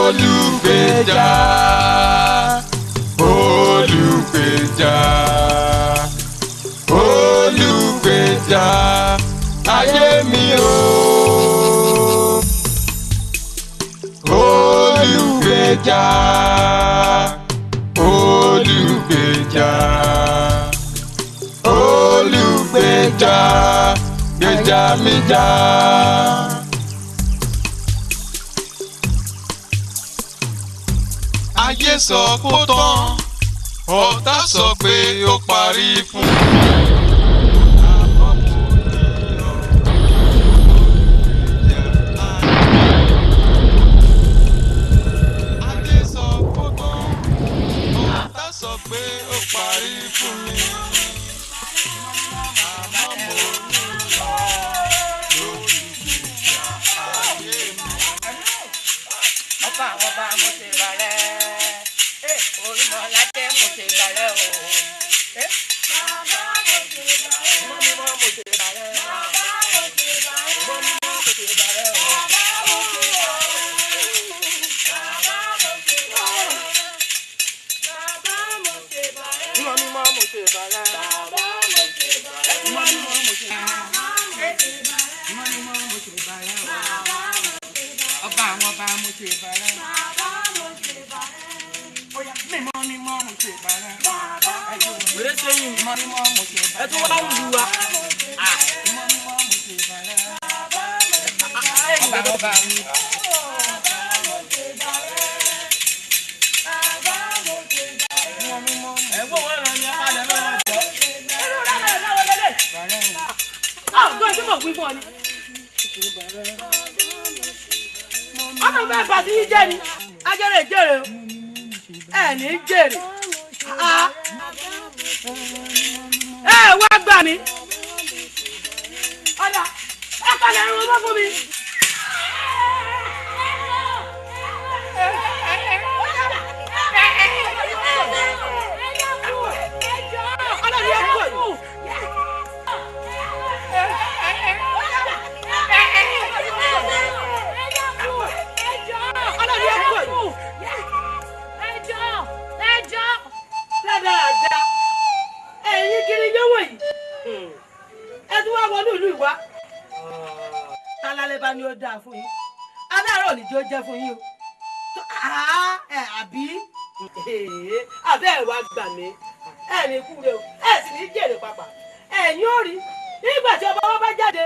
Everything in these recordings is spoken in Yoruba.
olùgbèjà olùgbèjà olùgbèjà ayé mi o olùgbèjà olùgbèjà olùgbèjà gbèjà mi jà. Ayé sọ kó tán ọ̀tá sọ pé ó parí fún mi. Ayé sọ kó tán ọ̀tá sọ pé ó parí fún mi. Àmọ́ mo ní lọ lórí ìgbésí ayé mi. Ọba mo ṣe bàrẹ́. Orímọ̀ lájẹ́ mo ṣe bàrẹ́ o. Bàbá mo ṣe bàrẹ́. Mọ́mímọ́ mo ṣe bàrẹ́. Bàbá mo ṣe bàrẹ́. Mọ́mímọ́ mo ṣe bàrẹ́ o. Bàbá mo ṣe bàrẹ́. Bàbá mo ṣe bàrẹ́. Bàbá mo ṣe bàrẹ́. Mọ́mímọ́ mo ṣe bàrẹ́. Bàbá mo ṣe bàrẹ́. Mọ́mímọ́ mo ṣe bàrẹ́. Mọ́mímọ́ mo ṣe bàrẹ́ o. Ọba àwọn ọba mo ṣe bàrẹ́. Bàbá mo ṣe bàrẹ́. Oya mímọ́ mímọ́ mo ṣe bàrẹ́. Bàbá wèrè sẹ́yìn mímọ́ mímọ́ mo ṣe bàrẹ́. Ẹ tún wá lù wá. Mímọ́ mímọ́ mo ṣe bàrẹ́. Ọba ọba mi. Bàbá mo ṣe bàrẹ́. Bàbá mo ṣe bàrẹ́. Mímọ́ mímọ́. Ẹ gbọ́ wọn lọ ní apalẹ̀ lọ́wọ́ jọ. Irú rẹ̀ náà lọ́wọ́ lélẹ̀. Bàrẹ́ o. Gbọ́n tí mo wí fún ọ ni. Ọmọ bẹ́ẹ̀ bàtí yín jẹ́ ni ajẹ́rẹ́ jèrè o ẹ̀ ní jèrè ẹ wá gbà mí ọ̀dà ẹ kọ́lẹ̀ ẹ̀rọ ọmọ fún mi. Dáadáa ẹ̀yin kiri yówó yìí ẹ tún wá wọnú ìlú ìwá tálálẹ́ bá ní ó dáa fún yín aláàárọ̀ nìjó jẹ́ fún yín o àbí abẹ́ ẹ̀ wá gbà mí ẹ̀ ní kúre o ẹ̀ sì ní jèrè pàpà ẹ̀yin ò rí nígbà tí ọba wọn bá jáde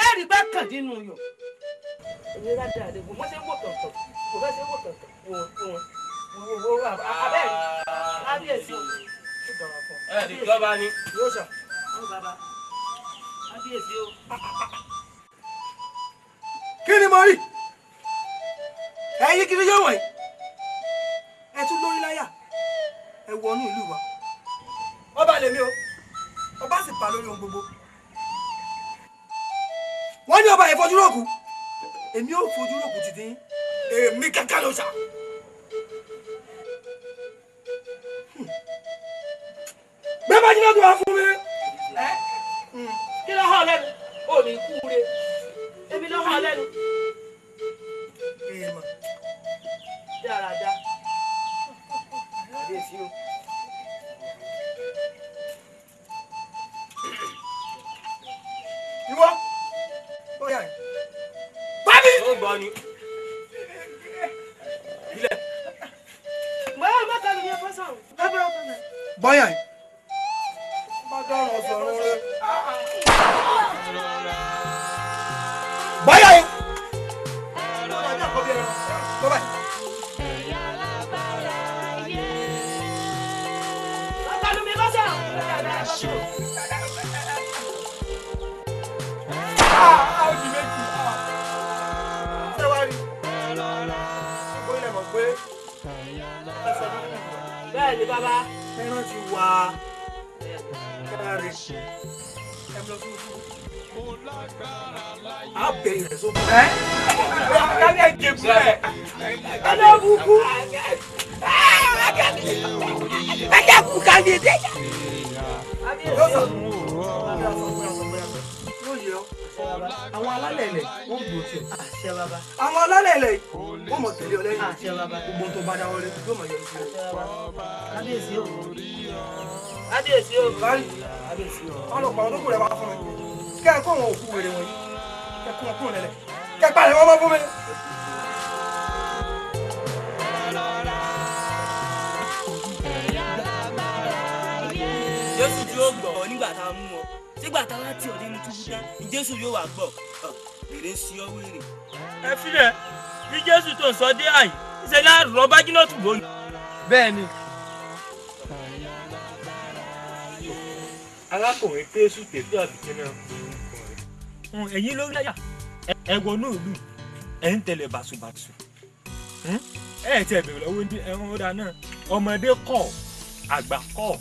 ẹ̀ rí bá kàn dínú yọ èmi rádà rẹ kò mọ́ ṣe ń wò tọ̀tọ̀ kò fẹ́ ṣe ń wò tọ̀tọ̀ wò abẹ́ ẹ̀ kábíyèsí o ẹ di jọba ni yóò sọ ọ bàbá kábíyèsí o. kí ni mo rí ẹ̀yin kiri yóò wọ̀nyí ẹ tún lórí láyà ẹ wọnú ìlú wa ọba lèmi o ọba sì pa lórí ohun gbogbo wọ́n ní ọba yẹn fojú ròkú èmi ò fojú ròkú títí èmi kankan ló sà. bẹ́ẹ̀ bá jiná tó wá fún mi. kí ló hàn lẹ́nu ò ní kú re ebi ló hàn lẹ́nu. dáradá kábíyèsí o. ìwọ ó yà yìí. bábí. ó gbọ́ ni. ilẹ̀. báyọ̀ mẹ́ta ló ní ẹ̀fọ́ sọ̀rọ̀. bọ́yà yìí. bá dọ̀rọ̀ sọ̀rọ̀ rẹ. bọ́yà yìí. bẹ́ẹ̀ ni bàbá. ẹran ti wà kárí a bẹ̀rẹ̀ rẹ̀ sókè. kábí ẹ̀ jẹ̀ fún ẹ̀. ọ̀nà bukú. ẹ jẹ́ kú kábí ẹ̀ dẹ́. àwọn alálẹ̀lẹ̀ wọ́n gbòó tí o. àwọn alálẹ̀lẹ̀ wọ́n mọ̀ tẹ̀lé ọ lẹ́yìn àṣẹ bàbá gbogbo tó bá dáwọ́ lé yóò mọ̀ yọrí sí i. kábíyèsí o kábíyèsí o báyìí kábíyèsí o. ọlọ́pàá àwọn tó kù rẹ̀ wá fún mi kẹ́ ẹ kó àwọn òkú wèrè wọ̀nyí kẹ́ ẹ kó wọn kúrò lẹ́lẹ̀ kẹ́ ẹ palẹ̀ wọn mọ́ fún mi. Jésù tí ó gbọ́ nígbà tá a mú ọ sígbà tá a wá tí ọ nínú túbú dá ni Jésù yóò wá gbọ́ èrè ń sí ọ wèrè. ẹ filẹ̀ bí Jésù tó ń sọ dé àyè ṣe láàrọ̀ bá jiná tù bóyá. bẹ́ẹ̀ ni arákùnrin Jésù tètè àbíké náà. ẹ̀yin ló láyà ẹ wọnú ìlú ẹ̀ ń tẹ̀lé bàṣubàṣu ẹ̀ tí ẹ bẹ̀rẹ̀ lọ́wọ́ ní ẹ̀hún ọ̀dà náà ọmọdé kọ̀ àgbà kọ̀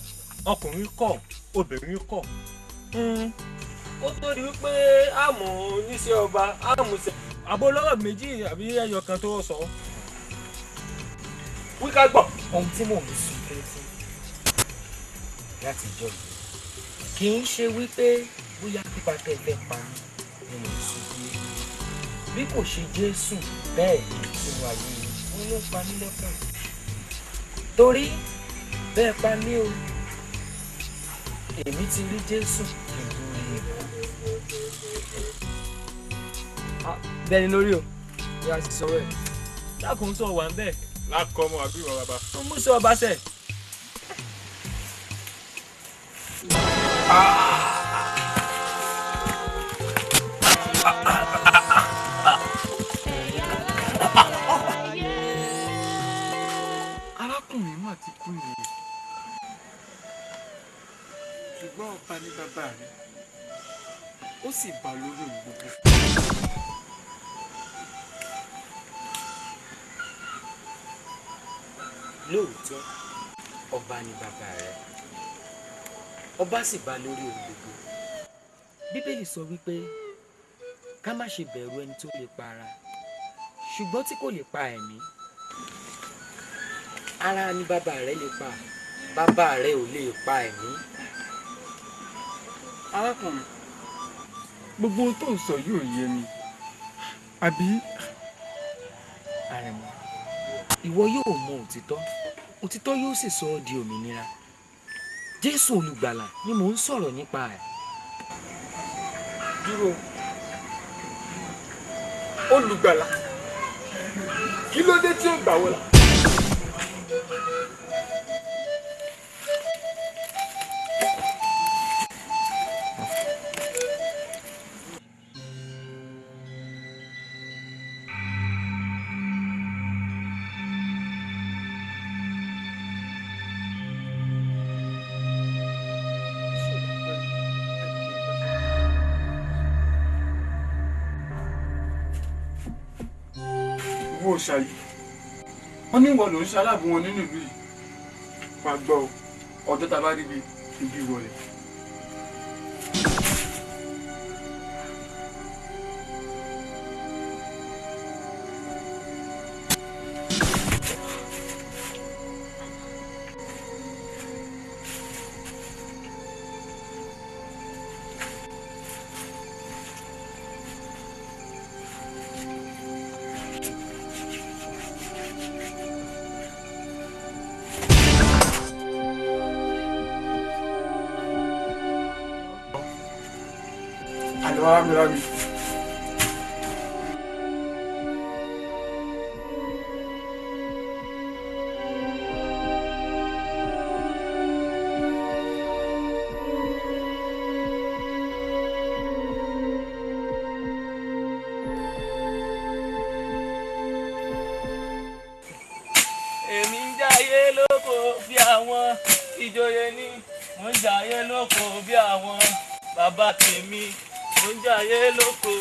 ọkùnrin kọ̀ obìnrin kọ̀. ó tó di wípé àmọ́ oníṣẹ́ ọba àmùsẹ̀. àbólọ́wọ́ méjì àbí ẹyọ kan tó sọ. wíkà gbọ́. ohun tí mò ń sùn létí láti jọ yìí kì í ṣe wípé bóyá pípa tẹ́lẹ̀ pa ni mò ń sùn bí kò ṣe Jésù bẹ́ẹ̀ sínú ayé wọn ló pa mí lọ́kàn torí bẹ́ẹ̀ pa mí o èmi ti rí Jésù ìlú rẹ̀. bẹ́ẹ̀ ni lórí o ìyá ti sọ bẹ́ẹ̀. dákun sọ wà ń bẹ́ẹ̀. lákọ ọmọ àbí ìwà bàbá. ó mú sọ ọba sẹ. arákùnrin mà ti kú nìyẹn ṣùgbọ́n ọba ní bàbá rẹ̀ ó sì bá lórí òun gbogbo. lóòótọ́ ọba ni bàbá rẹ̀ ọba sì bá lórí ohun gbogbo. bíbélì sọ wípé ká má ṣe bẹ̀rù ẹni tó lè pa ara ṣùgbọ́n tí kò lè pa ẹ̀mí. ara ni bàbá rẹ̀ lè pa bàbá rẹ̀ ò lè pa ẹ̀mí. arákùnrin gbogbo ohun tó ń sọ yóò yé mi àbí. Àrẹ̀mọ ìwọ yóò mọ òtítọ́ òtítọ́ yóò sì sọ ọ́ di òmìnira. Jésù olùgbàlà ni mò ń sọ̀rọ̀ nípa ẹ̀. dúró olùgbàlà kí ló dé tí ó gbà wọ́n la. owó ṣayí wọn ní ìwọ ló ń ṣaláàbò wọn nínú ìlú yìí máa gbọ́ ọjọ́ tá a bá rí ibi ìwọlẹ̀. Rami. Èmi ń jayé lóko bí àwọn ìjòyè ni mo ń jayé lóko bí àwọn bàbá tèmi. Mo ń jayé lóko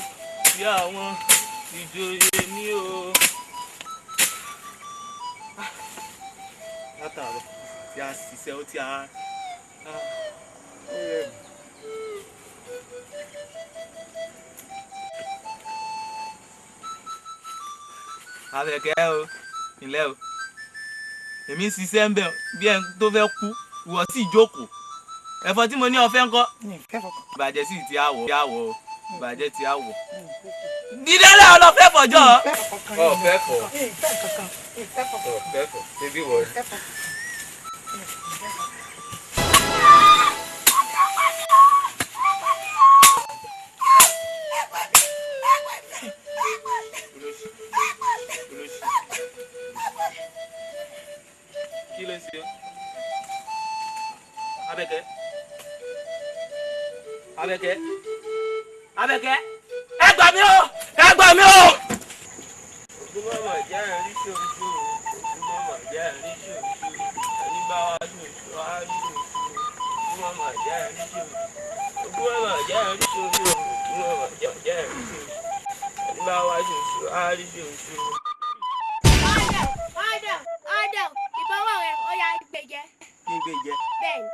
bí àwọn ìjòyè ní o. Látàrọ tí a ṣiṣẹ́ ó ti a. Abẹ́kẹ́ o, ìlẹ́ o. Èmi ń ṣiṣẹ́ ń bẹ̀ bí ẹni tó fẹ́ kú, ìwọ sì jókòó. Ẹ̀fọ́ tí mo ní ọ̀fẹ́ ńkọ́. Ìbàjẹ́ sì ti àwọ̀ o. Ìbàjẹ́ ti àwọ̀. dídẹ́lẹ̀ ọlọ́fẹ́ fọjọ́. ọ̀fẹ́ fọ̀ ọ̀fẹ́ fọ̀ ṣébí wọ̀ ẹ́. Kí ló ń ṣe ọ́? Abẹ́kẹ́. Abẹ́kẹ́. Abẹ́kẹ́. Ẹ gbà mí o! Ẹ gbà mí o! Ojúmọ̀mọ̀ jẹ́ ẹ̀rí sí ojú ojúmọ̀mọ̀ jẹ́ ẹ̀rí sí ojú ẹni bá wá sí ojú á rí ojú ojúmọ̀mọ̀ jẹ́ ẹ̀rí sí ojú ojúmọ̀mọ̀ jẹ́ ẹ̀rí sí ojú ojúmọ̀mọ̀ jẹ́ ẹ̀rí sí ojú ẹni bá wá sí ojú á rí sí ojú. Ọ̀dọ̀ ìbọ̀wọ̀ rẹ̀ ó yá gbèjẹ́. Kí n gbé jẹ. Bẹ́ẹ̀ni.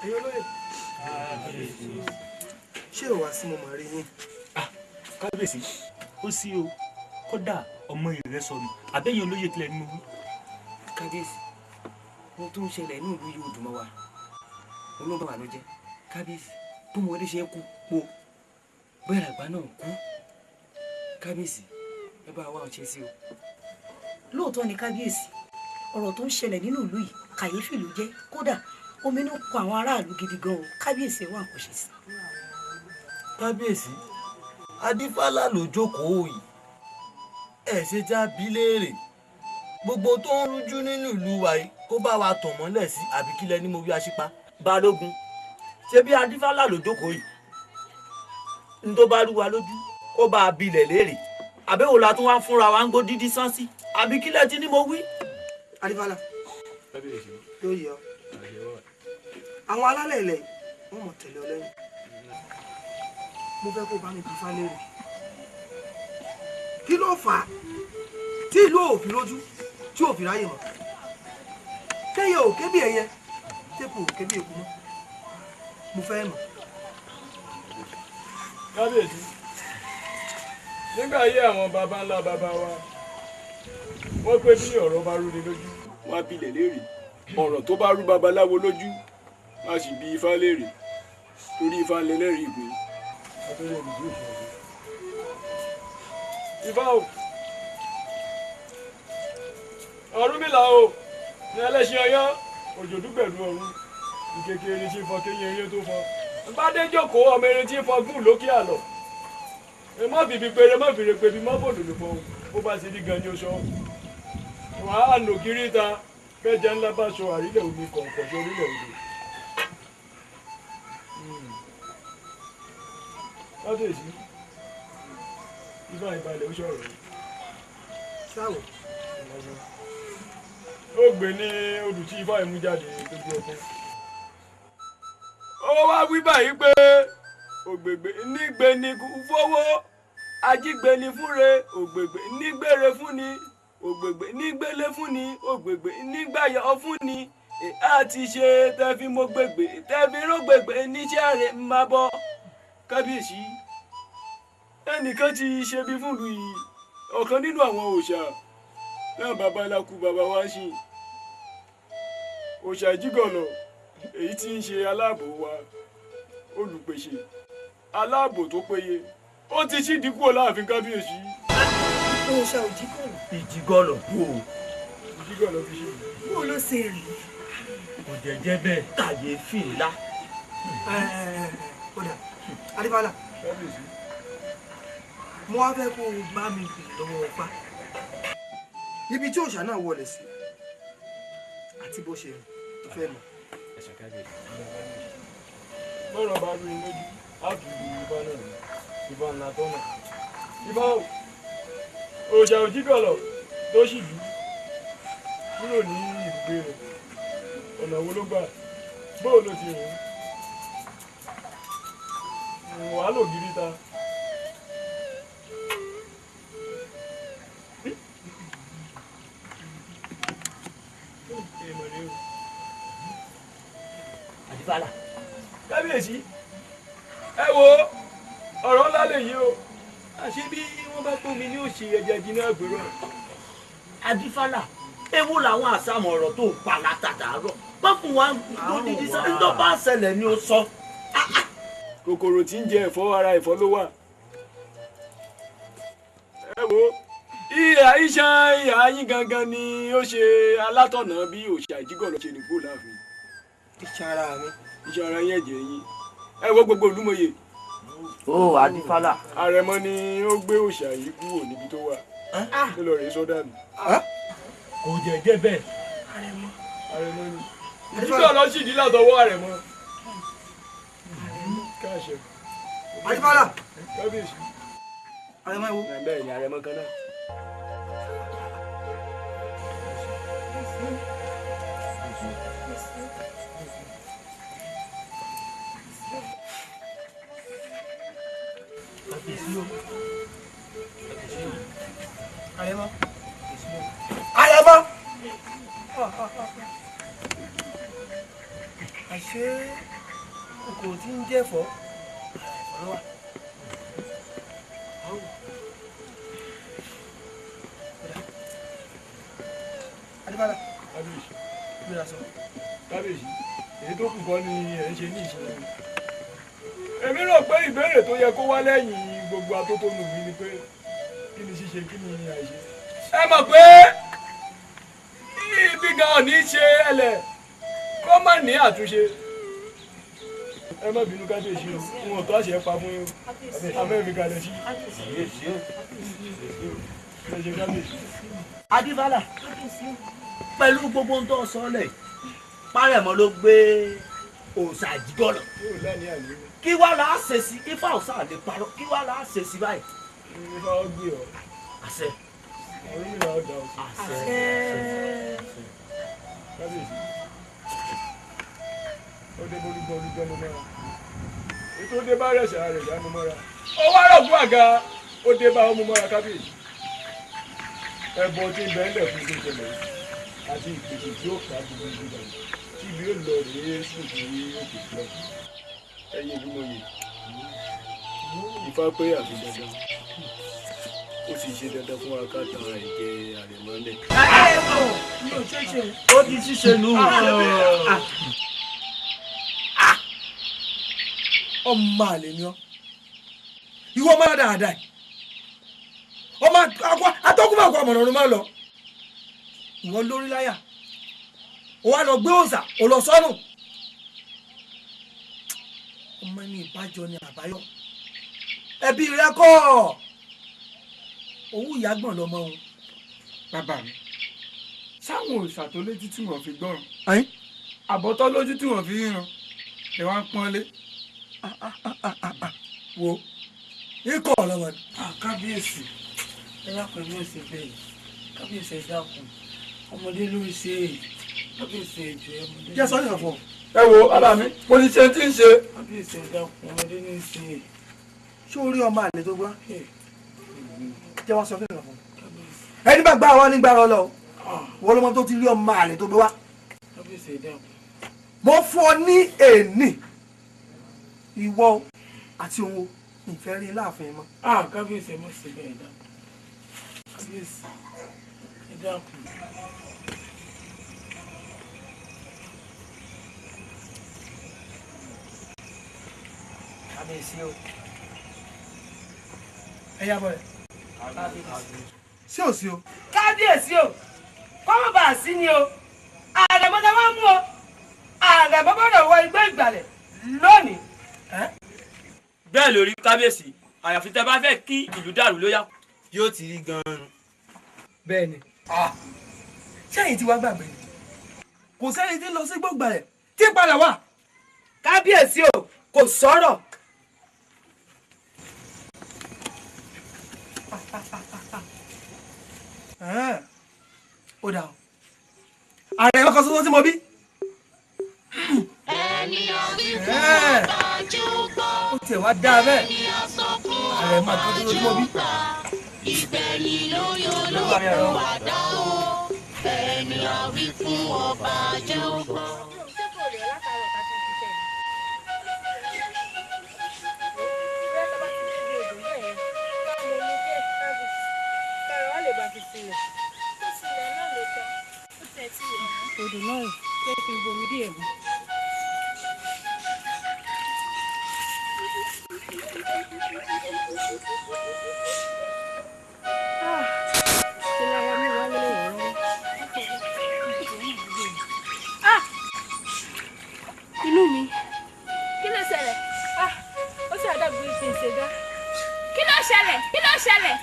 ẹ̀yin olóyè ṣé ò wá sí mo mọ̀ rí yín. kábíyèsí ó sí o kódà ọmọ rẹ sọnù àbẹ́yìn olóyè tilẹ̀ ní mo wí. kábíyèsí ohun tó ń ṣẹlẹ̀ ní ìlú yóò dùn mọ́ wa olóńgbò wà ló jẹ́ kábíyèsí bó ọmọdé ṣe ń kú po bẹ́ẹ̀ àgbà náà ń kú kábíyèsí ẹ bá wa ọ̀ṣẹ́ sí o. lóòótọ́ ni kábíyèsí ọ̀rọ̀ tó ń ṣẹlẹ̀ nínú ìlú yìí kàyéfì ló jẹ́ kódà ominú kọ àwọn aráàlú gidi gan o kábíyèsí wà kò ṣe sí. kábíyèsí adífálà ló jókòó yìí ẹ ṣe já bí léèrè gbogbo tó ń rújú nínú ìlú wa yìí kó bá wa tàn mọ́lẹ̀ sí àbí kílẹ̀ ní mo wí aṣípa. Balógun ṣé bí adífálà ló jókòó yìí ní tó bá rú wa lójú kó bá a bilẹ̀ léèrè àbẹ́wò la tún wá fúnra wa ń gbó dídí sánsí àbí kílẹ̀ tí ni mo wí. adífálà yóò yọ àwọn alálẹ̀ ilẹ̀ wọ́n mọ̀ tẹ̀lé ọ lẹ́yìn mo fẹ́ kó bá mi bí fálẹ́rì kí ló fà á tí ìlú òfin lójú tí òfin ráyè mọ́ kẹ́yẹ òkè bí ẹyẹ tẹ́kù òkè bí èkó mọ́ mo fẹ́ mọ̀. kábíyèsí nígbà ayé àwọn baba ńlá baba wa wọ́n pé bí ọ̀rọ̀ bá rú ni lójú wọ́n á bilẹ̀ léèrè ọ̀rọ̀ tó bá rú babaláwo lójú a sì bi ifá léèrè torí ifá lẹ́lẹ́rìí ìpín. ifá o Ọ̀rúnmìlà o ní ẹlẹ́ṣin Ọ̀yọ́ òjòdúgbẹ̀lú ọ̀run ìkèkè erin tí ń fọ kéyìn eré tó fọ bàdé jókòó ọmọ erin tí ń fọ gùn lókè àlọ́ ẹ má bìbí péré má bìrè pé bí má bòdò lè fọ bó bá ṣe rí gan ni ó sọ wàá nù kiri ta bẹ́ẹ̀ ńlá bá sọ àrílẹ̀ omi kọ̀ọ̀kan sí orílẹ̀ òde. kábíyèsí ifá ìbalẹ̀ ó sọ̀rọ̀ sáwọ̀ ó gbé ní odù tí ifá ìmú jáde tó gbé ọkọ. ó wá wí báyìí pé ògbègbè nígbè ní fowó ajígbè ní fúnre ògbègbè nígbèrè fúnni ògbègbè nígbélé fúnni ògbègbè nígbàyà fúnni àti ṣe tẹfí mo gbègbè tẹfí rógbègbè níṣẹ́ rẹ̀ máa bọ́. kábíyèsí ẹnìkan ti ṣe bí fúnlùú yìí ọ̀kan nínú àwọn òòṣà náà bàbá aláku bàbá wa ṣì òòṣà ìjígọ̀lọ̀ èyí tí ń ṣe aláàbò wa olùpèsè aláàbò tó péye ó ti ṣídìí kúrò láàfin kábíyèsí. òòṣà òjígọ̀lọ̀. ìjígọ̀lọ̀ kú o. ìjígọ̀lọ̀ fi ṣe. bó ló ṣe rí. kò jẹ́jẹ́ bẹ́ẹ̀ kàyéfì ńlá. kódà adébálà kábíyèsí mo wá fẹ́ kó o bá mi bèrè lọ́wọ́ ọpá ibi tí òòṣà náà wọlé sí àti bó ṣe rìn tó fẹ́ mọ̀. bọ́rọ̀ bá rí i lójú á fi ìbá náà rí ìbá ńlá tó nà. ìbá o òòṣà òjígọ̀lọ̀ tó sì jù kúrò ní ibùgbé rẹ̀ ọ̀nà wo ló gbà bóò ló ti rìn wàá lò gírí ta. àdìfálà. kábíyèsí ẹ wo ọ̀rọ̀ ńlá lèyí o àṣé bí wọ́n bá pọ́n mi ní òsì ẹ̀jẹ̀ jìnnà àgbèrò. àdìfálà ewu làwọn àsàmọ̀ ọ̀rọ̀ tó pa látàdàárọ̀ má fún wa lódìdí sáré tó bá ṣẹlẹ̀ ni ó sọ. kòkòrò tí ń jẹ ẹ̀fọ́ ara ẹ̀fọ́ ló wà. ẹ wo ìhà yín gangan ni ó ṣe alátọ̀nà bí òòṣà ìjígọ̀ lọ ṣe nìkú láàfin. iṣan ara mi. iṣan ara yín ẹ̀jẹ̀ yín. ẹ wo gbogbo olúmọye. ó adífálà. àrẹ̀mọ ni ó gbé òòṣà yìí kúrò níbi tó wà. ó lọ rèé sọ́dà nù. kò jẹ́ bẹ́ẹ̀. àrẹ̀mọ ni. ìjígọ̀ lọ sì ní látọwọ́ àrẹ̀mọ. káàṣẹ. adífálà. kábíyèsí. àrẹ̀mọ ìwo. bẹ́ẹ̀ ni àrẹ̀mọ kan náà. àrẹ̀mọ. àrẹ̀mọ. àṣé kòkòrò tí ń jẹ́fọ́ ẹ̀fọ́ ló wà. adébálà. kábíyèsí. gbéra sọ. kábíyèsí èyí tó kù kọ́ ni ẹ̀ ń ṣe ní ìṣẹ̀lẹ̀ mi. èmi rò pé ìbéèrè tó yẹ kó wá lẹ́yìn gbogbo atótónu mi ni pé kí ni ṣíṣe kí ni àìṣe. ẹ mọ̀ pé ibi gan-an ní í ṣe ẹlẹ̀ kó má ní àtúnṣe. ẹ má bínú kábíyèsí o n ò tó àṣẹ pa fún amẹ́rin kalẹ̀ sí. adífálà pẹ̀lú gbogbo ohun tó sọ lẹ̀ párẹ̀mọ́ ló gbé òòṣà ìjígọ̀ lọ. kí wàá là á ṣe sí ifá òòṣà lè parọ́ kí wàá là á ṣe sí báyìí. ifá ó gbé ọ. àṣẹ. ọ̀rọ̀ mi là ó dà ọ sí. àṣẹ. kábíyèsí ó dé bolúgbọ́ olúgbọ́ mo mọ́ra ètò ó dé bá rẹ̀ṣà mo mọ́ra ó wá rọ̀ fún àga ó dé bá ọmọ mọ́ra kábíyèsí ẹbọ tí ń bẹ ń lẹ̀ fún ṣe ìṣẹ̀lẹ̀ àti ìpèsè tí ó kà á gbogbo ìgbà tí ibi yóò lọ rèé sùn sí òkè lọ ẹ̀yin ìlú mọ̀yè Ifá pé àfi dandan ó sì ṣe dandan fún wa ká tan àìjẹ àrẹ̀mọ́lẹ̀. ó di ṣíṣe nù. ọmọ àlè ni ọ ìwọ máa dáadáa ọmọ atọ́kùnmọ̀ àkọ́ àmọ̀nà ọ̀run máa lọ ìwọ lórí láyà ó wá lọ gbé òòṣà ó lọ sọ́nù ọmọ ní ìbájọ ni àbáyọ ẹbí rẹ kọ́ owó ìyàgbọ̀n lọmọ òun. bàbá mi sáwọn òòṣà tó létí tí wọ́n fi gbọ́ràn àbọ̀tọ́ lójú tí wọ́n fi ríran ẹ wá ń pọ́nlé. wo ikọ̀ ọlọ́mọ ni. kábíyèsí ẹ dákun ẹ̀mí ọ̀sẹ̀ bẹ́ẹ̀ kábíyèsí ẹ dákun ọmọdé ló ń ṣe kábíyèsí ẹjọ́ ọmọdé. jẹ́ sọ́yìn fún ọ. ẹ wo bàbá mi mo ní ṣe tí ń ṣe. kábíyèsí ẹ dákun ọmọdé ní í ṣe. ṣé o rí ọmọ àlè tó gbá jẹ́ wá sọ fún ìrànfọ́ ẹni bá gbá wa nígbàrá ọlọ́ wọ́n lọ́mọ tó ti rí ọmọ àlè tó gbé wá. kábíyèsí ẹ dákun. mo fún ọ ní èní ìwọ àti òun ìfẹ́ rí láàfin mọ́. kábíyèsí ẹ mọ̀ sí bẹ́ẹ̀ dákun kábíyèsí ẹ dákun. kábíyèsí o. ẹ yá bọ̀ rẹ̀. sí ò sí o. kábíyèsí o kọ́mọ̀ bá a sí ni o àrẹ̀mọ́tà máa ń mú o àrẹ̀mọ́ gbọ́dọ̀ wọ igbó ìgbàlẹ̀ lónìí. bẹ́ẹ̀ lórí kábíyèsí àyàfi tẹ bá fẹ́ kí ìlú dàrú ló yá. yóò ti rí gan-an. bẹ́ẹ̀ ni sẹ́yìn tí wàá gbàgbé ni kò sẹ́ni tí ń lọ sí gbọ́gbà rẹ̀ tí ń padà wá. kábíyèsí o kò sọ̀rọ̀. ó dà o ààrẹ ọkọ sọsọ tí mo bí. ẹni àwí fún ọ̀dájú gbọ́. ó tiẹ̀ wá dáa bẹ́ẹ̀ ààrẹ máa tó tó tí mo bí. ìgbẹ̀yìn ló yọ lóko àdá o. ẹni àwí fún ọ̀dájú gbọ́. bomi díẹ̀ mọ́. Inú mi. Kí ló ṣẹlẹ̀? Ó sì àdàbí ìṣe dá. Kí ló ṣẹlẹ̀? Kí ló ṣẹlẹ̀?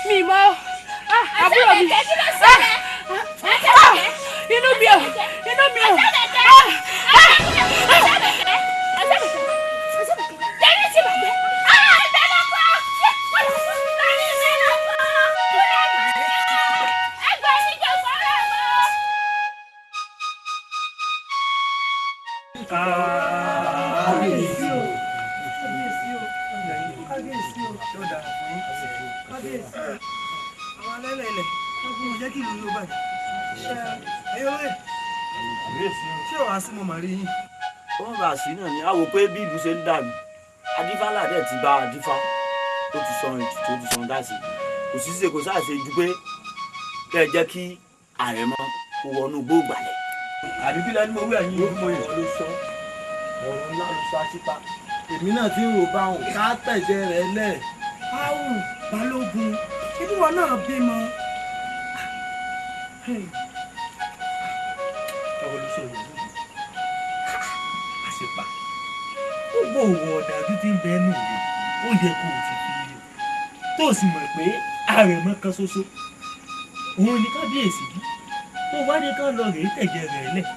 Mi mọ̀. Àbúrò mi. Kí ló ṣẹlẹ̀? Inú mi ò. Inú mi ò. Ṣé wàá sí mo mà rí yín? wọ́n bá sí náà ni a wò pé bí ìlú ṣe ń dàlú adífálà dẹ̀ ti bá adífá ó ti sọ ètùtù ó ti sọ dáṣe kò sí ṣe kò sáàṣe ju pé kẹ́ ẹ jẹ́ kí àrẹ̀mọ kó wọnú gbóògbàlẹ̀. Àbí kí lẹ́nu owó ẹ̀yìn ìlú mo yàn ló sọ ọ̀run ńlá ló sọ àṣìpá. Èmi náà ti ń rò báwọn ká tẹ̀jẹ̀ rẹ̀ lẹ̀. Áwùn Balógun ṣébí wọn náà bímọ. ọ̀rọ̀ ló sọ yẹn lónìí àṣepa gbogbo òwò ọ̀dàjú tí ń bẹ nù rẹ̀ ó yẹ kó o ti fi rí tó o sì mọ̀ pé àrẹ̀mọ kan ṣoṣo òun ni kábíyèsí bí tó wá ní ká lọ rèé tẹ̀jẹ̀ rẹ̀ lẹ̀.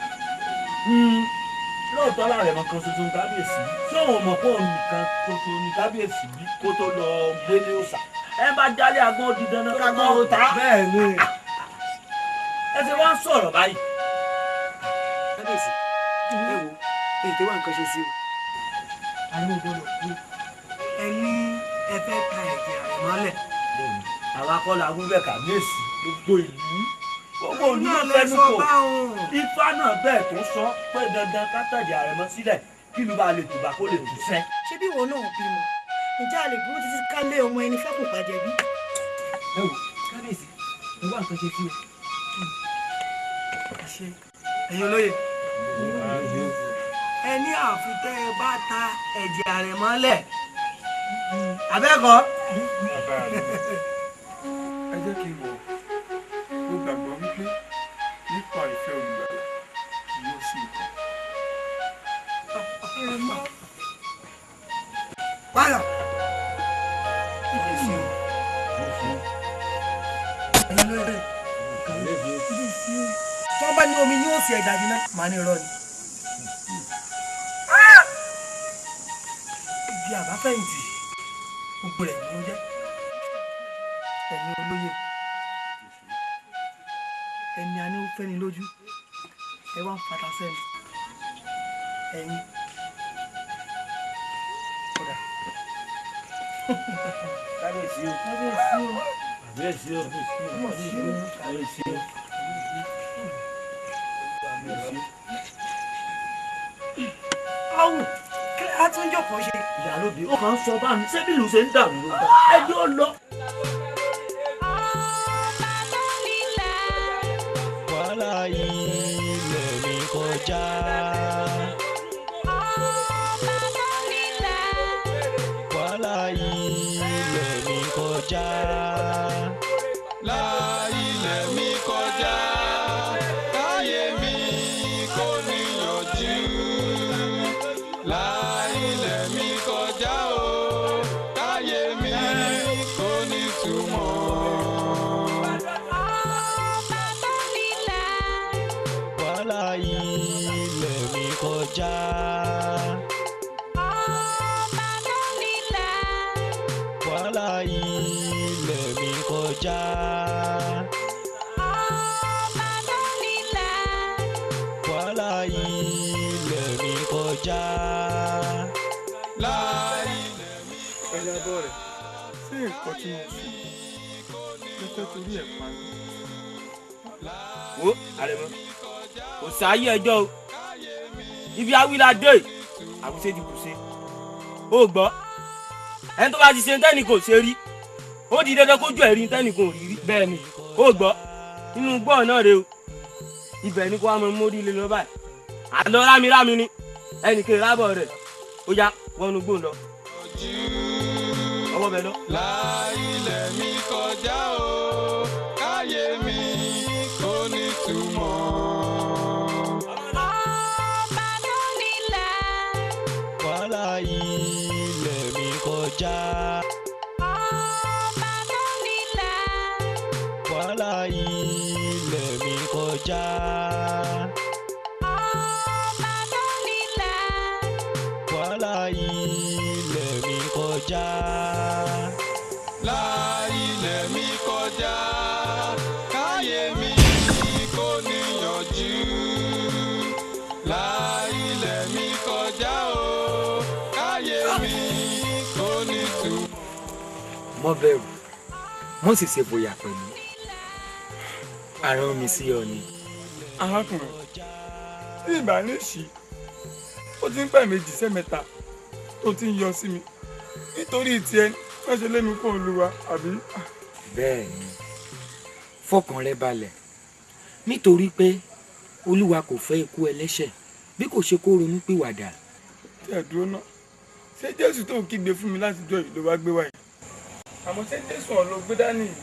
lóòótọ́ làrẹ̀mọ kan ṣoṣo ní kábíyèsí tí òun mọ̀ pé òun nìkan ṣoṣo ní kábíyèsí bí kó tó lọ gbélé òòṣà ẹ bá jálé agbọ́n di dandan kágbọ́n ó ta. Bẹ́ẹ̀ ni. ẹ ti wá ń sọ̀rọ̀ báyìí. kábíyèsí ẹ wo èyí tó wà nǹkan ṣe sí o. Àwọn ògbọ́dọ̀ kú. Ẹni ẹ fẹ́ ta ẹ̀jẹ̀ rẹ̀ mọ́lẹ̀. àwa kọ́ la wí bẹ́ẹ̀ kábíyèsí gbogbo ìlú gbogbo ìlú Náà ló lẹ fẹ́nu sọ kò báwọn. ifá náà bẹ́ẹ̀ tó sọ pé dandan ká tẹ̀lé àrẹ̀mọ sílẹ̀ kí ló bá lè tùbà kó lè tù sẹ́. Ṣébí ìwọ náà bímọ? Ǹjẹ́ a lè dúró títí ká lé ọmọ ẹni fẹ́ kò pàjẹ́ bí? ẹ wò kábíyèsí ẹ wá nǹkan ṣe sí o. Ṣé ẹ̀yin olóye? Ẹ ní àfitẹ́ ẹ bá ta ẹ̀jẹ̀ rẹ̀ mọ́lẹ̀. Abẹ́kọ̀. ẹ jẹ́ kí n wọ̀ mo gbàgbọ́ wípé nípa ìfẹ́ olùgbàlà kì yóò sí ìkọ́. Wáyà. Tí wọ́n bá ní omi yóò sì ẹ̀dá jiná, màá ní irọ́ ni. Ibi àbáfẹ̀yìntì gbogbo rẹ̀ ló jẹ́. Ẹ̀yin olóye. Ẹni a ní ó fẹ́ni lójú. Ẹ wá ń fata sẹ́ni. Ẹ̀yin. Kódà. kábíyèsí o Kábíyèsí o. kábíyèsí o kábíyèsí o. Áwùn kí a tún jókòó ṣe. ìyálóde ó kàn ń sọ bá mi ṣé bí ìlú ṣe ń dàrú ló dá ẹjọ́ lọ. wàhálà ilẹ̀ mi kọjá. wàhálà ilẹ̀ mi kọjá. láìlẹ̀ mi kọjá káyé mi kò níyànjú láìlẹ̀ mi kọjá o káyé mi kò nítumọ̀. wàhálà ilẹ̀ mi kọjá. wàhálà ilẹ̀ mi kọjá. wàhálà ilẹ̀ mi kọjá. láìlẹ̀ mi ẹ̀yà bọ̀ rẹ̀ sí nǹkan tí mo sọ lọ́tọ́ torí ẹ̀ pa mí. wo àrẹ̀mọ kò sáyé ẹjọ́ o ibi awíla dé àbúṣe ti bùṣe ó gbọ́ ẹni tó bá ti ṣe tẹ́nì kò ṣe rí ó di dandan kójú ẹ̀rí tẹ́nì kò rí rí bẹ́ẹ̀ ni ó gbọ́ inú gbọ́ náà rè o ibẹ̀ ni kó wá mọ mórí lé lọ báyìí àlọ́ rámirámi ni ẹnì kejì rábọ̀ rẹ̀ ó yá wọnú gbóhùn lọ. ọwọ́ bẹ lọ. la ilẹ̀ mi kọjá o káyé mi kò ní túmọ̀. wàhálà ilẹ̀ mi kọjá. wàhálà ilẹ̀ mi kọjá. wàhálà ilẹ̀ mi kọjá. la ilẹ̀ mi kọjá káyé mi kò níyànjú. la ilẹ̀ mi kọjá o káyé mi kò ní túmọ̀. mọ́ bẹ̀rù mo sì ṣe bóyá pẹ̀lú àrùn mi sí ọ ni. arákùnrin tí ìbá ní ṣí ó ti ń pẹ́ méjì sẹ́mẹ́ta tó ti ń yọ sí mi nítorí tiẹ̀ wọ́n ṣe lé mi kó Olúwa àbí. bẹ́ẹ̀ ni fọkàn rẹ balẹ̀ nítorí pé Olúwa kò fẹ́ ikú ẹlẹ́ṣẹ̀ bí kò ṣe kó ronú pìwàdà. tí ẹ dúró náà ṣé Jésù tó ń kígbe fún mi láti jọ yìí ló wá gbé wáyé àmọ́ ṣé Jésù ọ̀ ló gbé dání yìí.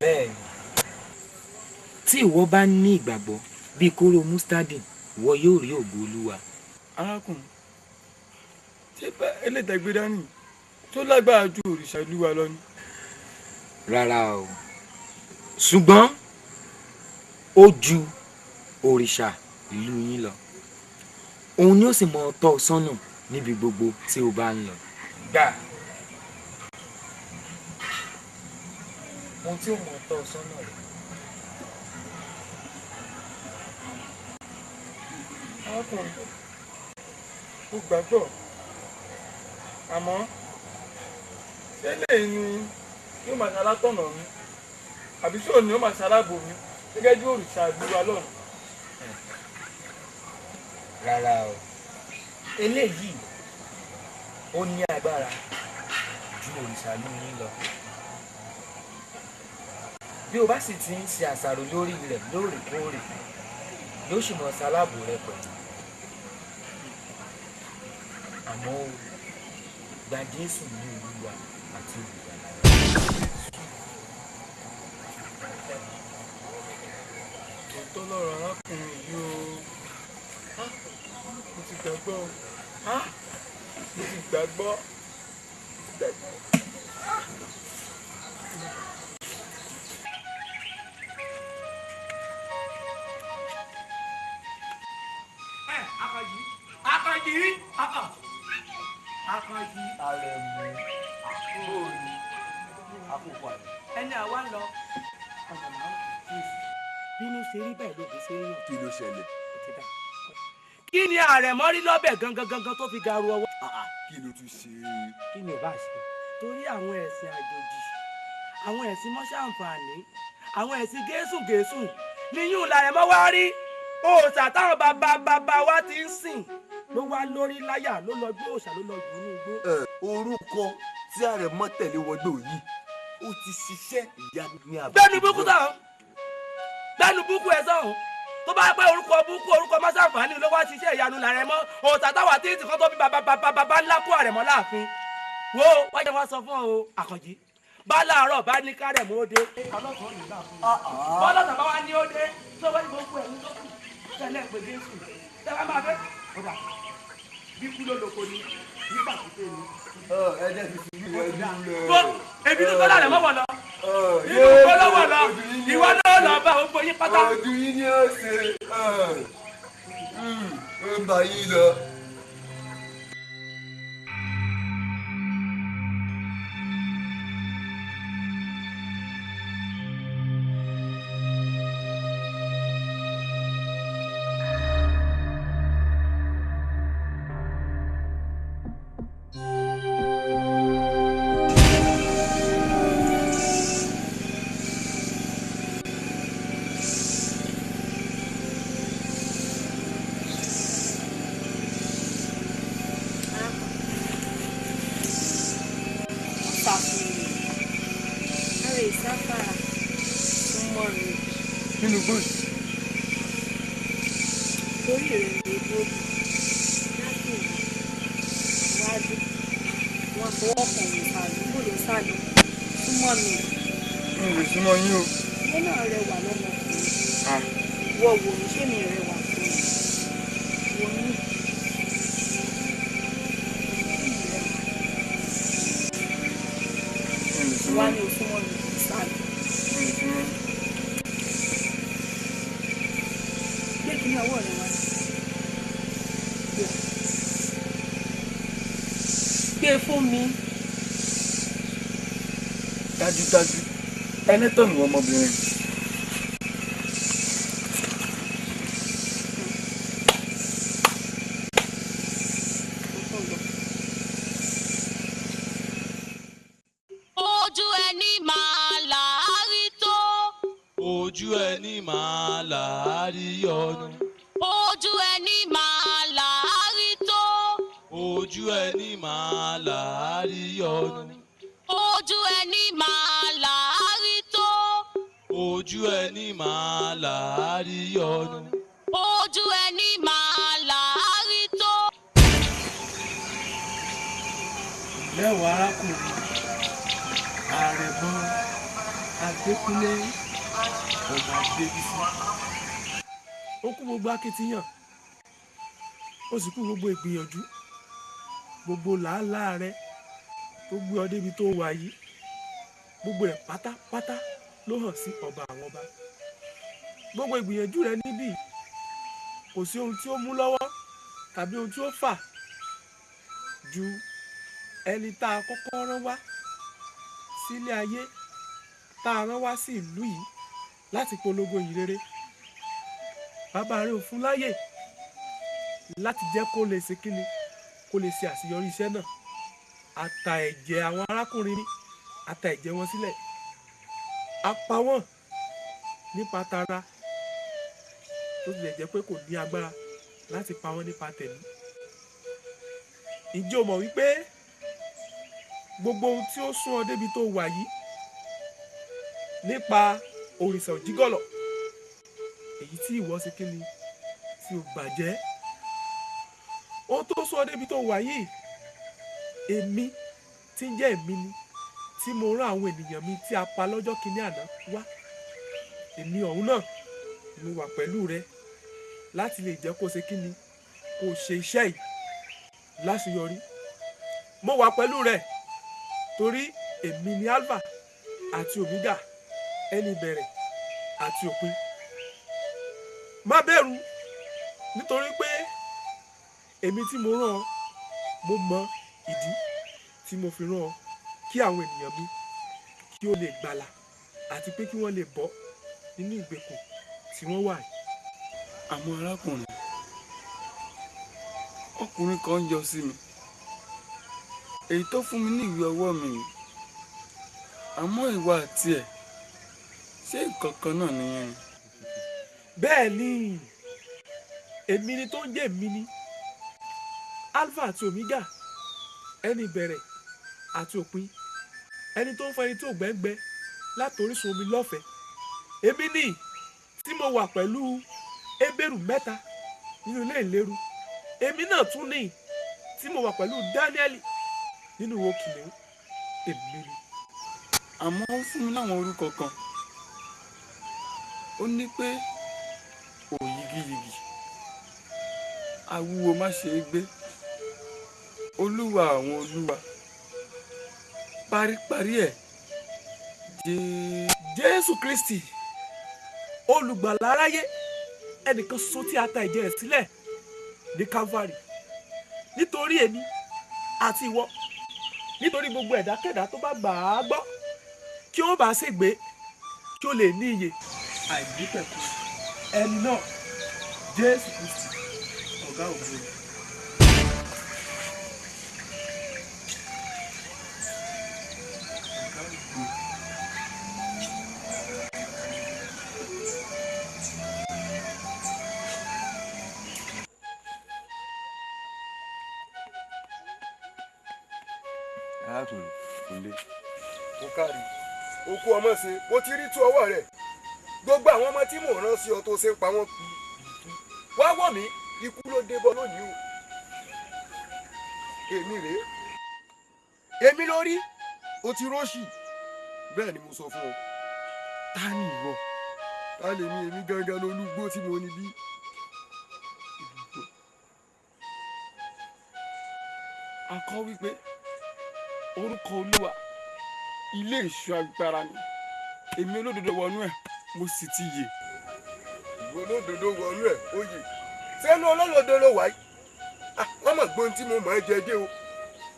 bẹ́ẹ̀ tí ìwọ bá ní ìgbàgbọ́ bíi kóró mustadi ìwọ yóò rí ògo Olúwa. arákùnrin ṣé eléyìí gbé dání tó lágbára ju òrìṣà Olúwa lọ ni. rárá o ṣùgbọ́n ó ju òrìṣà ìlú yín lọ òun ni ó sì mọ tọ́ ọ sọ́nà níbi gbogbo tí o bá ń lọ. gbà ohun tí ó mọ tọ́ ọ sọ́nà rẹ̀. arákùnrin ó gbàgbọ́ àmọ́ ṣẹlẹ̀ ni yóò máa ṣalátọ̀nà mi àbí ṣé òní yóò máa ṣalábò mi gẹ́gẹ́ bí òrìṣà Olúwa lọ́run. rárá o eléyìí ó ní agbára ju òrìṣà ìlú yín lọ bí o bá sì ti ń ṣe àṣàrò lórí rẹ̀ lóòrèkóòrè yóò sì mọ ṣalábò rẹ pẹ̀lú àmọ́ o gba Jésù ní Olúwa àti olùgbàlà rẹ. òótọ́ lọ́rọ̀ arákùnrin yìí o mo ti gbàgbọ́ mo ti gbàgbọ́. Akànjí Àrẹ̀mú àkóòní àkókò àrẹ. ẹni àwa ń lọ bínú ṣe rí bẹ́ẹ̀ ló fi ṣe rí. kí ló ṣẹlẹ̀. kí ni Àrẹ̀mọ rí lọ́bẹ̀ gangan tó fi garu ọwọ́. kí ló tún ṣe. kí ni ò bá ṣe. torí àwọn ẹ̀sìn àjòjì àwọn ẹ̀sìn mọ́ṣáǹfààní àwọn ẹ̀sìn gẹ̀ẹ́sùn níyùn l'Àrẹ̀mọ wá rí òòṣà táwọn bàbá wa ti ń sìn ló wá lórí láyà ló lọ gbé òòṣà ló lọ jù ú ní igbó. orúkọ tí Àrẹ̀mọ tẹ̀lé wọgbé òyìn ó ti ṣiṣẹ́ ìyanu ní abẹ́. gbẹ́nu búkú sọ̀hún gbẹ́nu búkú ẹ̀ sọ̀hún tó bá pẹ́ orúkọ búkú orúkọ mọ́ṣáǹfààní ló wá ṣiṣẹ́ ìyanu l'Àrẹ̀mọ òòṣà táwa tí ìtìkan tó fi bàbá ńlá kó Àrẹ̀mọ láàfin wo wọ́n jẹ́ wá sọ fún ọ Àkànjí bá láàárọ̀ bá ní kárẹ̀mú ó dé ọlọ́sàn-án ní láàfin bọ́lọ́sàn bá wá ní ó dé tó wọ́n ní gbogbo ẹ̀mí tó kù tẹ́lẹ̀ pé Jésù tẹ́lẹ̀ máa fẹ́ ọ̀dà bí kú ló lóko ni nígbà tó tẹ̀ ní. ẹjẹ ti fi ìwé ẹbí lọ. bó ebi tó kọ́lá rẹ̀ mọ́ wọ̀ lọ inú kó lọ́wọ́ lọ ìwọ náà lọ bá gbogbo yín pátá. ojú yín ni ó ṣe ó ń bá yín lọ. nínú gbòòsì ṣáájú wọn fọwọ́ kan òun sàlù kó ló sálọ súnmọ́ mi. n lè súnmọ́ yín o. ilé náà rẹwà lọ́mọkùnrin wọ wò ní ṣé mi rẹwà fún un wò ní. wá ní òsúnmọ́ mi kò sálọ. gbé kí ní ọwọ́ rẹ wá. gbé fún mi. dájúdájú ẹni tó nù ọmọbìnrin. ojú ẹni máa láárí tó. ojú ẹni máa láárí yọnu. ojú ẹni máa láárí tó. ojú ẹni máa láárí yọnu. ojú ẹni máa láárí tó. ojú ẹni máa láárí yọnu. ojú ẹni máa láárí tó. lẹ́wọ̀ arákùnrin àrẹ̀mọ adékúnlé ọmọ adébísí. ó kú gbogbo akitiyan ó sì kú gbogbo ìgbìyànjú gbogbo làálàá rẹ tó gbé ọ débi tó wà yìí gbogbo ẹ̀ pátápátá ló hàn sí ọba àwọn ọba. gbogbo ìgbìyànjú rẹ níbí kò sí ohun tí ó mú lọ́wọ́ tàbí ohun tí ó fà ju ẹni tá a kọ́kọ́ rán wá sílé ayé tá a rán wá sí ìlú yìí láti polongo yìí rere. bàbá rẹ ò fún láyè láti jẹ́ kó lè ṣe kíni kó lè ṣe àṣeyọrí iṣẹ́ náà. ata ẹ̀jẹ̀ àwọn arákùnrin ní ata ẹ̀jẹ̀ wọn sílẹ̀ a pa wọ́n nípa tara tó tilẹ̀ jẹ́ pé kò ní agbára láti pa wọ́n nípa tẹ̀mí. ǹjẹ́ o mọ̀ wípé gbogbo ohun tí ó sún ọ débi tó wà yìí nípa òrìṣà òjígọ̀lọ̀ èyí tí ìwọ ṣe kí ni tí o bàjẹ́ ohun tó sún ọ débi tó wà yìí èmi tí ń jẹ́ èmi ni tí mo rán àwọn ènìyàn mi tí a pa lọ́jọ́ kìíní àná wá èmi ọ̀hún náà mo wà pẹ̀lú rẹ láti lè jẹ́ kó ṣe kí ni kó ṣe iṣẹ́ yìí láṣeyọrí. mo wà pẹ̀lú rẹ torí èmi ni alpha àti omega ẹni bẹ̀rẹ̀ àti òpin. má bẹ̀rù nítorí pé èmi tí mo rán ọ mo mọ ìdí tí mo fi rán ọ kí àwọn ènìyàn mi kí ó lè gbàlà àti pé kí wọ́n lè bọ́ nínú ìgbèkùn tí wọ́n wà yìí. àmọ́ arákùnrin ọkùnrin kan ń yọ sí mi èyí tó fún mi ní ìwé ọwọ́ mi yìí àmọ́ ìwà àti ẹ̀ ṣé nǹkan kan náà nìyẹn ni. bẹ́ẹ̀ ni èmi ni tó ń jẹ́ èmi ni alpha àti omega ẹni bẹ̀rẹ̀ àti òpin ẹni tó ń fọ ẹni tí ò gbẹ́ngbẹ́ látorísun omi lọ́fẹ̀ẹ́. èmi ni tí mo wà pẹ̀lú ebéèrú mẹ́ta nínú ilé ìléru. èmi náà tún ní tí mo wà pẹ̀lú dáníẹ́lì nínú ìwo kìnìún. èmi ni. àmọ́ ó fún mi láwọn orúkọ kan ó ní pé òyigiyigi awúwo má ṣe é gbé olúwa àwọn olúwa paríparí ẹ̀ jésù kristi olùgbàlà aráyé ẹnìkan ṣoṣo tí a ta ẹ̀jẹ̀ rẹ̀ sílẹ̀ ní calvary nítorí èmi àti ìwọ nítorí gbogbo ẹ̀dákẹ́dá tó bá gbà á gbọ́ kí ó bá ṣègbé kí ó lè ní iyè àìnípẹ̀kun ẹni náà jésù kristi ọ̀gá ògo. arákùnrin kò lè. ó kárí òkú ọmọ ṣe ó ti rí tú ọwọ́ rẹ̀ gbogbo àwọn ọmọ tí mò ń rán sí ọ tó ṣe ń pa wọ́n wá wọ̀ mí ikú ló dé bọ́ lónìí o èmi rèé èmi lórí o ti rọ́ọ̀ṣì bẹ́ẹ̀ ni mo sọ fún ọ ta ni ìwọ ta lè ní èmi gangan lolúgbó tí mo ní bí. a kọ wípé orúkọ olúwa ilé ìṣọ́ agbára ni èmi olódodo wọnú ẹ̀ mo sì ti yè. ìwọ olódodo wọnú ẹ̀ ó yè sẹ́nu olódodo ló wáyé wọ́n mọ̀ gbóhùn tí mo mọ̀ ẹ́ jẹ dé o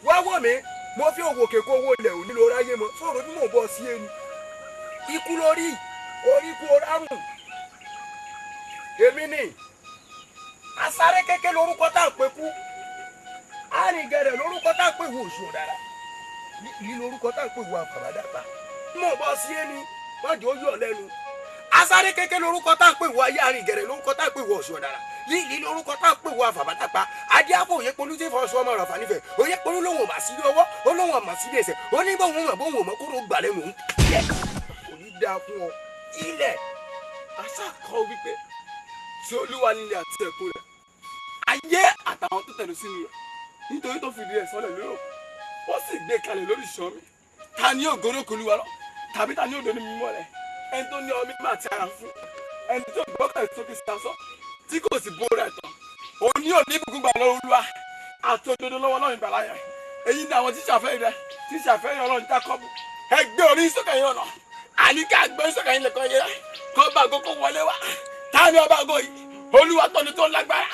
wá wọ̀ mí mo fi òwò kéko owó ilẹ̀ òní ló ráyé mọ́ sọ̀rọ̀ bí mò ń bọ̀ sí ẹni ikú lórí orí kú orárùn èmi ni asáré kéké lórúkọ tá à ń pè kú àrìngẹ̀rẹ̀ lórúkọ tá à ń pè wò oṣù ọ̀dàrà yìí lórúkọ tá à ń pè wò àfàràdàpà mò ń bọ̀ sí ẹni wọ́n jọ yọ̀ lẹ́nu asáré kéké lórúkọ tá à ń pè wò ayé àrìngẹ̀rẹ̀ lórúkọ tá à ń pè wò oṣù ọ̀dàrà yìí lórúkọ tá à ń pè wò àfàràdàpà adíàpọ̀ òye polú tí fọwọ́sọ ọmọ rẹ̀ fànífẹ̀ òye polú lòun ò mà sí ọwọ́ olóhùn àmà sí ẹsẹ̀ oníbòhùn mọ̀ bóhùn mọ̀ kóró gbà lẹ́nu kò ní dáa fún ọ ilẹ̀ àṣà kọ wípé tí olúwa nílé àti ẹ̀kọ́ rẹ̀ ayé àtàwọn tó tẹ̀lé sínú rẹ̀ nítorí tó fìdí ẹ̀ sọ́lẹ̀ lérò wọ́n sì gbé kalẹ̀ lórí ìṣọ́ mi ta ni yóò gorókè olúwa lọ tàbí ta ni yóò dé ní mímọ́ rẹ̀ ẹni tó ní ọmọ mímọ́ àti ara fún ẹni tó gbọ́kàn sókè sásọ tí kò sì bó rẹ̀ tán òun ní òní ìbùkún gbà lọ́wọ́ olúwa àti òdodo lọ́wọ́ Ọlọ́run ìgbàlà yẹn èyí ni àwọn tíṣàfẹ́ rẹ̀ tíṣàfẹ́ Ọlọ́run Jákọ́bù ẹgbẹ́ orí sókè yẹn ọ̀nà àníkà gbé sókè yẹn lẹ́kọ̀ọ́ yẹn kọ́ bá àgókò wọlé wá ta ni ọba àgọ́ yìí olúwa tó ní tó lágbára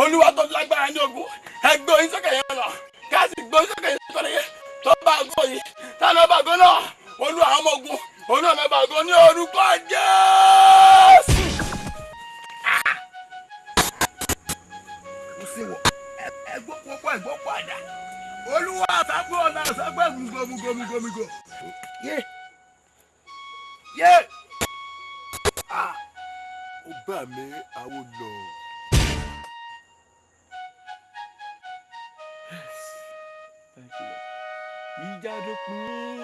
olúwa tó lágbára ní ogun ẹgbẹ́ orí sókè yẹn ọ̀nà káàsì gbé sókè yẹn lẹ́kọ̀ọ́ yẹn tó bá àgọ́ yìí ta ni ọba àgọ́ náà olúwa àwọn ọmọ ogun olúwa ọba àgọ́ ní orúkọ Jésù. ẹgbọ́ pọ́pọ́ ẹgbọ́ padà olúwa àtàgbọ́ ọ̀nà àtàgbọ́ mugomugomugomugo yé yé ó bá mi àwọ̀ lọ. ìjà dópin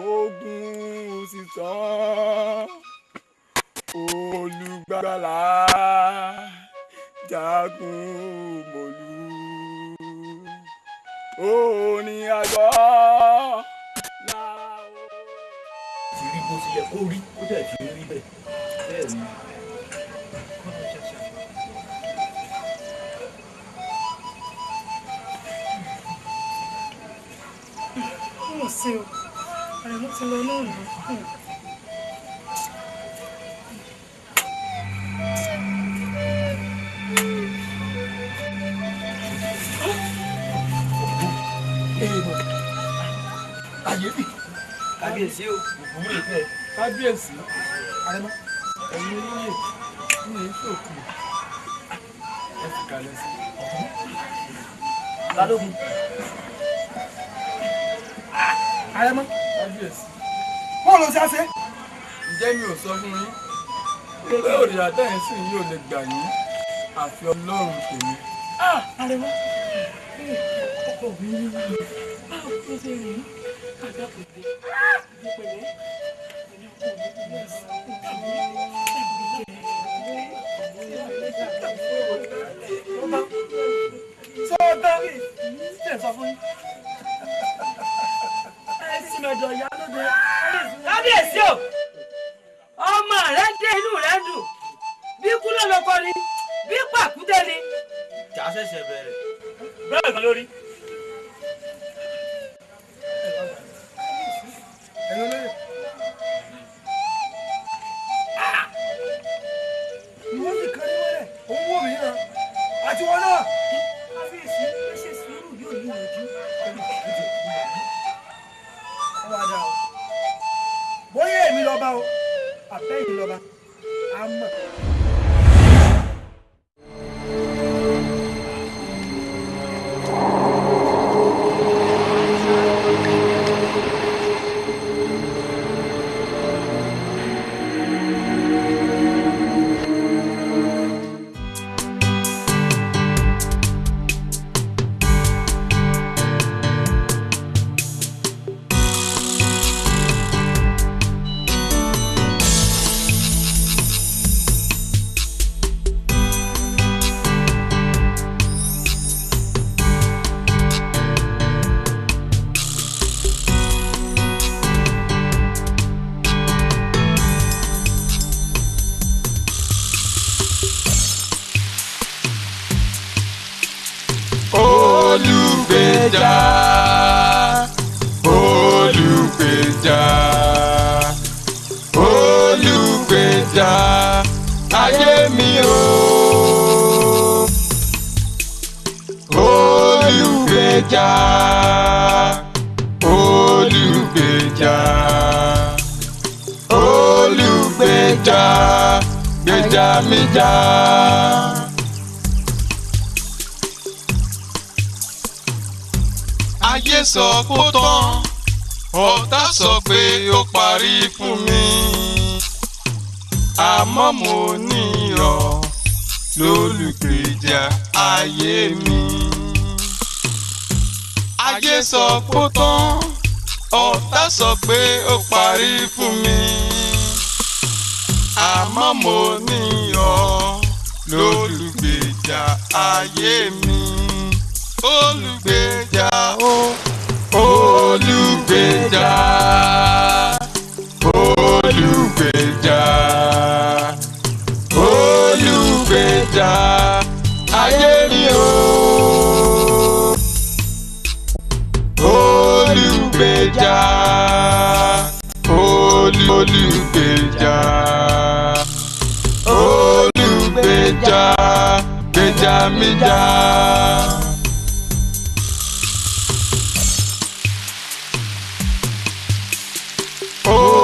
ogun sì tán olùgbàlà jagun mọ́lú òní àgọ́ làwọn. ti rí bó ti yẹ kó rí ó dẹ̀ ti rí bẹ́ẹ̀ bẹ́ẹ̀ ni. mo ṣe o àrẹ̀mú ti lọ náà lọ. kábíyèsí o òkú rè tẹ. kábíyèsí àrẹ̀mọ ẹ̀yin olóyè ní èyí òkú ẹ fi kalẹ̀ sí. balógun. àrẹ̀mọ kábíyèsí bọ́ọ̀lù ló ṣe á ṣe. ǹjẹ́ mi ò sọ fún yín pé òrìṣà tẹ̀yìn sì yóò lè gbà yín àfi ọlọ́run tèmi. àrẹ̀mọ ọkọ mi ní ìlú báwo ló ṣe rìn àdàpọ̀dé ìpínlẹ̀ sọ́ọ́tà ṣe sọ fún yín. ẹ sì mẹ́jọ ìyá lóde. kábíyèsí o ọmọ rẹ dé inú rẹ dùn bí kú ló lọ kọrin bí pàkúté ni. ìjà ṣẹ̀ṣẹ̀ bẹ̀rẹ̀. bẹ́ẹ̀ kan lórí. ẹ̀yin olóyè. ìwọ sì kan ní wọlé òun wò mí náà àti wọn náà. kábíyèsí ẹ ṣe sùúrù yóò níyànjú. ẹ wá dá o bóyá èmi lọ́ba o àbẹ́yìn lọ́ba á mọ̀. olùgbèjà olùgbèjà ayé mi o olùgbèjà olùgbèjà olùgbèjà gbèjà mi jà. Ayé sọ kó tán ọ̀tá sọ pé ó parí fún mi àmọ́ mo ní ọ lólùgbèjà ayé mi. Ayé sọ kó tán ọ̀tá sọ pé ó parí fún mi àmọ́ mo ní ọ lólùgbèjà ayé mi. Olùgbèjà o olùgbèjà olùgbèjà olùgbèjà ayé mi o olùgbèjà olùgbèjà olùgbèjà gbèjà mi jà.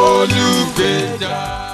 Olùgbèjà.